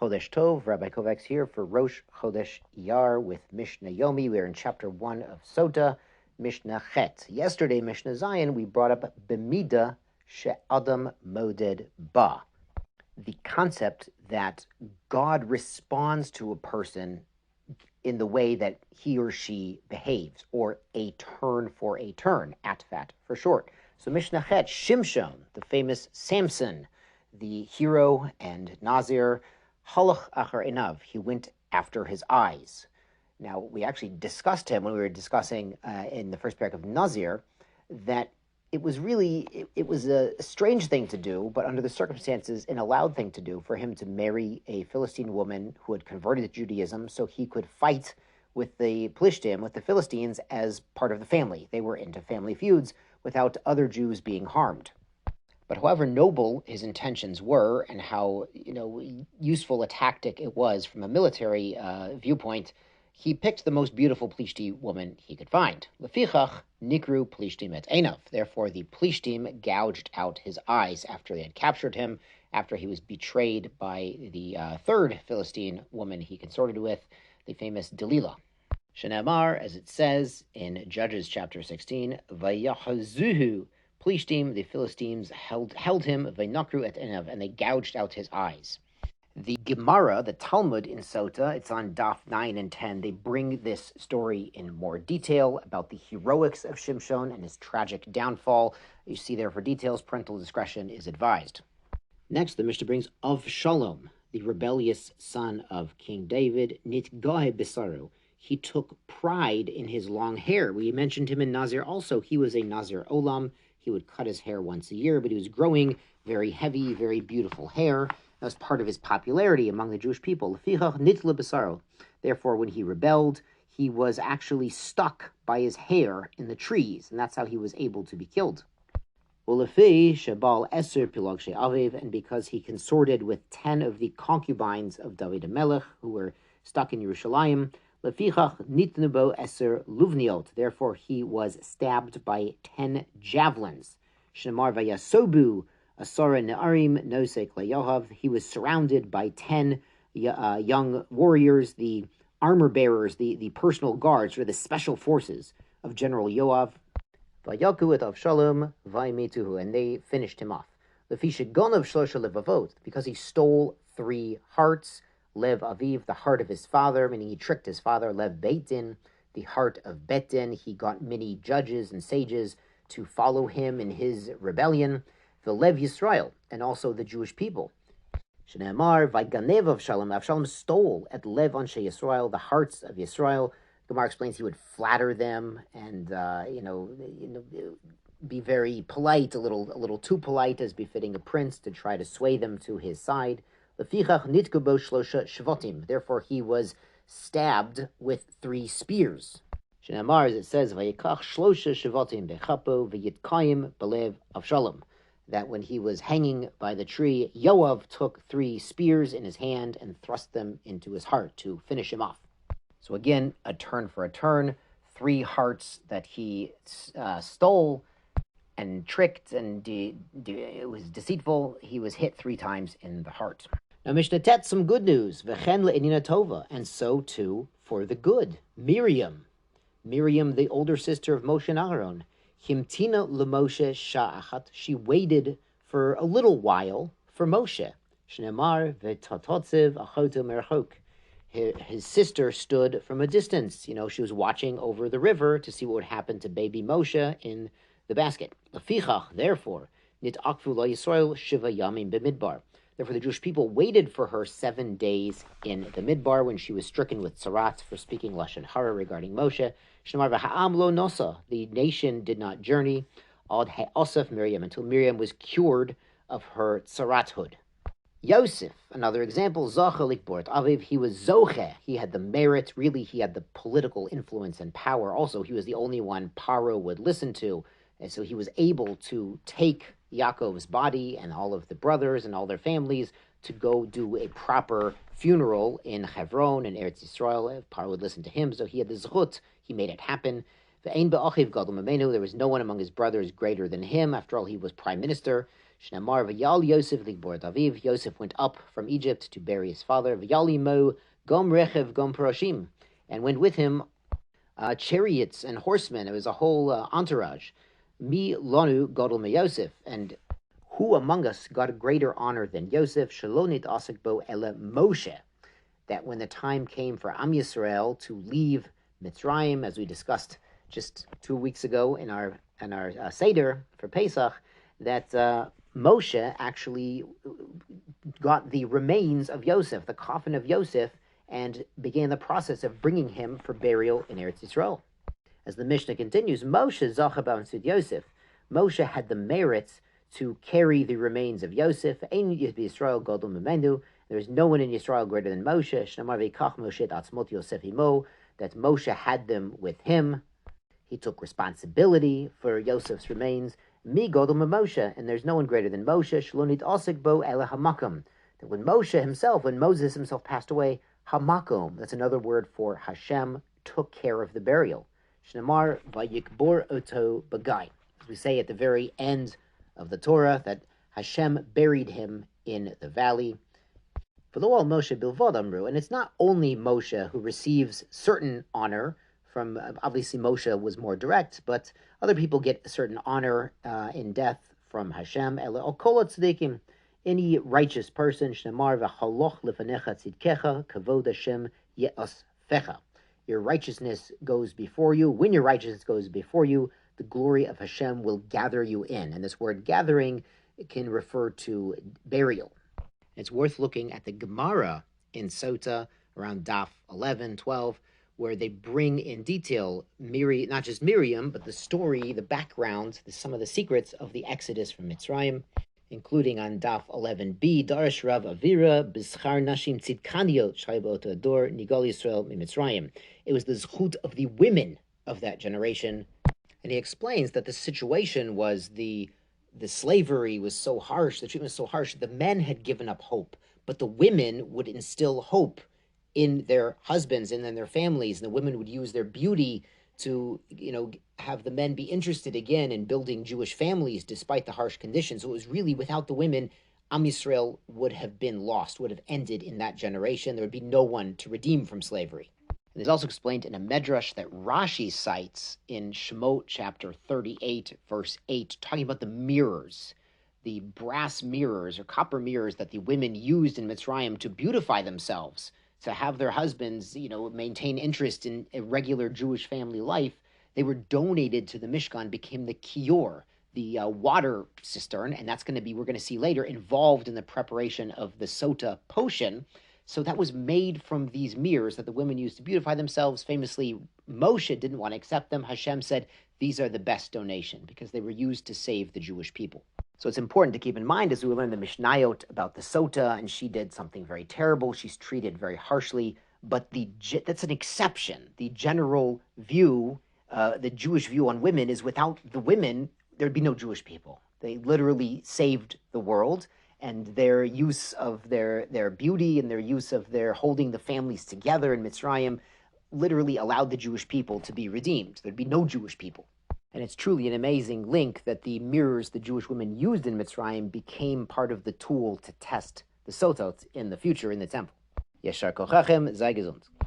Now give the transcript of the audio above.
Chodesh Tov, Rabbi Kovacs here for Rosh Chodesh Iyar with Mishnah Yomi. We're in chapter 1 of Sotah, Mishnah Chet. Yesterday, Mishnah Zion, we brought up B'mida she'adam moded ba, the concept that God responds to a person in the way that he or she behaves, or a turn for a turn, atfat for short. So Mishnah Chet, Shimshon, the famous Samson, the hero and Nazir, halach achar einav, he went after his eyes. Now, we actually discussed him when we were discussing in the first paragraph of Nazir, that it was a strange thing to do, but under the circumstances, an allowed thing to do for him to marry a Philistine woman who had converted to Judaism so he could fight with the Plishtim, with the Philistines, as part of the family. They were into family feuds without other Jews being harmed. But however noble his intentions were and how useful a tactic it was from a military viewpoint, he picked the most beautiful Plishti woman he could find. Lefichach nikru Plishtim et einav. Therefore, the Plishtim gouged out his eyes after they had captured him, after he was betrayed by the third Philistine woman he consorted with, the famous Delilah. Shenemar, as it says in Judges chapter 16, Vayachazuhu Plishtim, the Philistines held him, Vaynakru et einav, and they gouged out his eyes. The Gemara, the Talmud in Sotah, it's on Daf 9 and 10, they bring this story in more detail about the heroics of Shimshon and his tragic downfall. You see there for details, parental discretion is advised. Next, the Mishnah brings Avshalom, the rebellious son of King David, Nitgahe Besaru. He took pride in his long hair. We mentioned him in Nazir also. He was a Nazir Olam. He would cut his hair once a year, but he was growing very heavy, very beautiful hair. That was part of his popularity among the Jewish people. Therefore, when he rebelled, he was actually stuck by his hair in the trees, and that's how he was able to be killed. And because he consorted with 10 of the concubines of David HaMelech, who were stuck in Yerushalayim, therefore he was stabbed by 10 javelins. He was surrounded by 10 young warriors, the armor bearers, the personal guards, or the special forces of General Yoav. Avshalom, and they finished him off. Because he stole 3 hearts, Lev Aviv, the heart of his father, meaning he tricked his father, Lev Beitin, the heart of Betin. He got many judges and sages to follow him in his rebellion. The Lev Yisrael, and also the Jewish people. Shneamar, Vaiganev Avshalom. Avshalom stole at Lev Anshe Yisrael, the hearts of Yisrael. Gemara explains he would flatter them and be very polite, a little too polite, as befitting a prince, to try to sway them to his side. Therefore, he was stabbed with 3 spears. Shneamar, as it says, that when he was hanging by the tree, Yoav took 3 spears in his hand and thrust them into his heart to finish him off. So again, a turn for a turn, 3 hearts that he stole and tricked, and it was deceitful. He was hit 3 times in the heart. Now, Mishnah Tet, some good news. V'chen le'inina tova, and so too for the good. Miriam, the older sister of Moshe and Aaron, himtina l'Moshe sha'achat, she waited for a little while for Moshe. Shneamar v'tatotziv achoto merachok. His sister stood from a distance. She was watching over the river to see what would happen to baby Moshe in the basket. Lefichach, therefore, nit'akvu lo Yisrael shiva yamim b'midbar. Therefore, the Jewish people waited for her 7 days in the Midbar when she was stricken with tzarat for speaking Lashon Hara regarding Moshe. Shemar v'ha'am lo nosa, the nation did not journey, ad ha'asaf Miriam, until Miriam was cured of her tzarathood. Yosef, another example, Zacha likbort aviv, he was zoche, he had the merit, really he had the political influence and power also. He was the only one Paro would listen to, and so he was able to take Yaakov's body and all of the brothers and all their families to go do a proper funeral in Hebron and Eretz Yisrael. If Paro would listen to him, so he had the zchut, he made it happen. There was no one among his brothers greater than him. After all, he was prime minister. Shnamar v'yal Yosef ligbor Daviv. Yosef went up from Egypt to bury his father. V'yali mo gom rechev gom paroshim, and went with him chariots and horsemen. It was a whole entourage. Mi lonu godol me Yosef, and who among us got a greater honor than Yosef? Shalonit asik bo ele Moshe. That when the time came for Am Yisrael to leave Mitzrayim, as we discussed just 2 weeks ago in our Seder for Pesach, that Moshe actually got the remains of Yosef, the coffin of Yosef, and began the process of bringing him for burial in Eretz Yisrael. As the Mishnah continues, Moshe Zacha b'Amsud Yosef. Moshe had the merits to carry the remains of Yosef. Ein Yisrael gadol mimenu. There is no one in Yisrael greater than Moshe. Shnamar ve'kach Moshe atzmot Yosef imo. That Moshe had them with him. He took responsibility for Yosef's remains. Mi gadol Moshe, and there's no one greater than Moshe. Shlonit asik bo ele hamakam. That when Moses himself passed away, hamakom, that's another word for Hashem, took care of the burial. Shnamar vayikbor oto bagai. As we say at the very end of the Torah, that Hashem buried him in the valley. V'lo al Moshe bilvod amru, and it's not only Moshe who receives certain honor from, obviously Moshe was more direct, but other people get a certain honor in death from Hashem. Ela al kol tzadikim, any righteous person, Shnamar v'chaloch lefanecha tzidkecha, kavod Hashem ye'asfecha. Your righteousness goes before you. When your righteousness goes before you, the glory of Hashem will gather you in. And this word gathering can refer to burial. It's worth looking at the Gemara in Sotah around Daf 11, 12, where they bring in detail not just Miriam, but the story, the background, some of the secrets of the Exodus from Mitzrayim, including on Daf 11b, Darash Rav Avira, B'schar Nashim Tzidkaniot, Shaybot Ador, Nigal Yisrael Mitzrayim. It was the zchut of the women of that generation. And he explains that the situation was the slavery was so harsh, the treatment was so harsh, the men had given up hope, but the women would instill hope in their husbands and in their families, and the women would use their beauty to, have the men be interested again in building Jewish families despite the harsh conditions. So it was really, without the women, Am Yisrael would have been lost, would have ended in that generation. There would be no one to redeem from slavery. And it's also explained in a medrash that Rashi cites in Shemot chapter 38, verse 8, talking about the mirrors, the brass mirrors or copper mirrors that the women used in Mitzrayim to beautify themselves, to have their husbands, maintain interest in a regular Jewish family life. They were donated to the Mishkan, became the kior, the water cistern, and that's going to be, we're going to see later, involved in the preparation of the Sotah potion. So that was made from these mirrors that the women used to beautify themselves. Famously, Moshe didn't want to accept them. Hashem said, these are the best donation, because they were used to save the Jewish people. So it's important to keep in mind as we learn the Mishnayot about the Sotah, and she did something very terrible. She's treated very harshly, but that's an exception. The general view, the Jewish view on women is without the women, there'd be no Jewish people. They literally saved the world, and their use of their beauty and their use of their holding the families together in Mitzrayim literally allowed the Jewish people to be redeemed. There'd be no Jewish people. And it's truly an amazing link that the mirrors the Jewish women used in Mitzrayim became part of the tool to test the Sotot in the future in the temple. Yeshar kochachem, sei gesund.